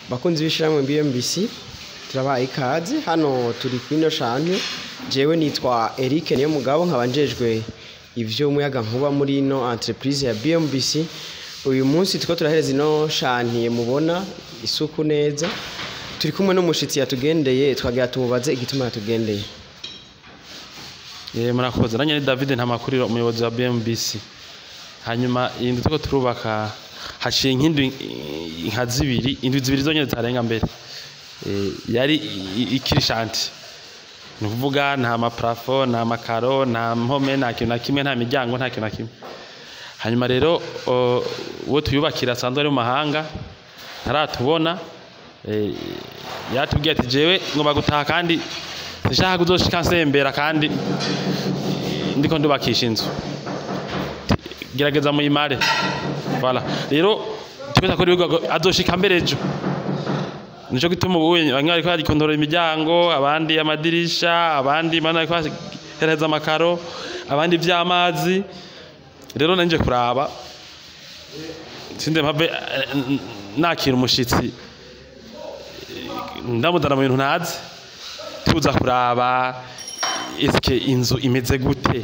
bakunzi b'ishiramwe BMBC turabaye ikaze hano turi kwino shantwe jewe nitwa Eric niyo mugabo nkabanjejwe ivyo umuyaga nkuba muri ino entreprise ya BMBC. Uyu munsi tuko turahereza ino shantiye mubona isuku neza, turi kumwe n'umushitsi yatugendeye twagira tumubaze igituma yatugendeye. Murakoze, nanye ni David Ntamakuriro umuyobozi wa BMBC. Hanyuma indi tuko turubaka haciye nk'indwi nka zibiri, indwi zibiri zonyene zitarenga mbere yari ikiri shanti, ni kuvuga nta maprafo nta makaro nta mpome nta kintu na kimwe, nta miryango nta kintu na kimwe. Hanyuma rero uwo tuyubakira asanzwe ari mu mahanga ntaratubona, yatubwiye ati jewe ngomba gutaha kandi sinshaka kuzoshika nsembera kandi ndiko ndubakisha inzu, gerageza muyimare. Voilà, rero tubeza ko rero azoshika mbere ejo, nico gituma ubuye bamwe ariko bagikontorora imiryango, abandi amadirisha, abandi bana ariko bahereza amakaro, abandi vy'amazi. Rero nanje kuraba sinde mpave nakira umushitsi ndamudana mu bintu ntazi, tuza kuraba eske inzu imeze gute,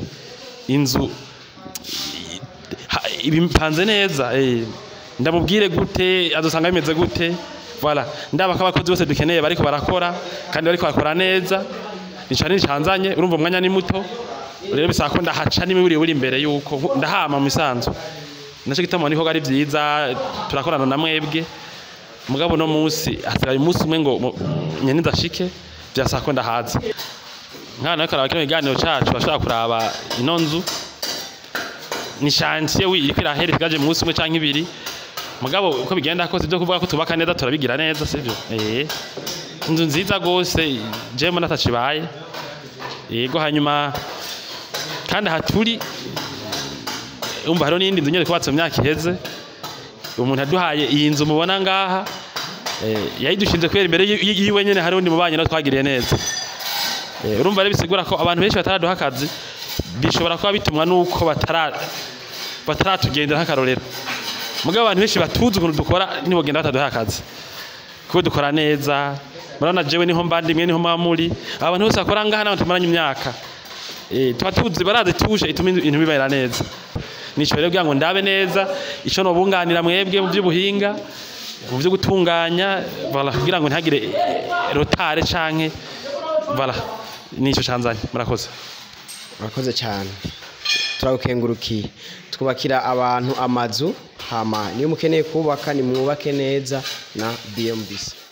inzu ibipanze neza, ndamubwire gute, azosanga bimeze gute. Voilà, ndaba ko abakozi bose dukeneye bariko barakora kandi bariko bakora neza, nicane nicanzanye. Urumva umwanya ni muto, rero bisaba ko ndahaca n'imiburi buri imbere yuko ndahama mu misanzu. Naco gitamo niho ari vyiza turakorana na mwebwe, mugabo no munsi hasigaye umunsi umwe ngo nyene ndashike, vyasaba ko ndahaza. Nkana ariko araba kino kiganiro cacu bashobora kuraba ino nzu ni chantier iriko irahera igaje mu munsi umwe canke ibiri, mugabo uko bigenda kose byo kuvuga ko tubaka neza turabigira neza, sivyo? Inzu nziza gose je mbona atacibaye. Yego, hanyuma kandi haturi umva haro n'indi nzu nyene kubatse mu myaka iheze, umuntu aduhaye iyi nzu mubona ngaha yayidushinze kwera imbere yiwe nyene, hari undi mubanye no twagiriye neza. Urumva rero bisigura ko abantu benshi bataraduha akazi bishobora kuba bitumwa nuko bataratugendera nk'akarorero, mugabo abantu benshi batuzi ukuntu dukora nibogenda bataduha akazi kuko dukora neza. Murabona jewe niho mbandimwe niho mamuri, abantu bose bakora ngaha n'abantu tumaranye imyaka, tuba tuzi barazi tuje ituma ibintu bibera neza. Nico rero kugira ngo ndabe neza ico no bunganira mwebwe mu by'ubuhinga mu byo gutunganya, voilà, kugira ngo ntagire rotare canke, voilà, nico canzanye. Murakoze. Murakoze cyane, turagukengurukiye. Twubakira abantu amazu, hama niyo mukeneye kubaka ni mwubake neza na BMBC.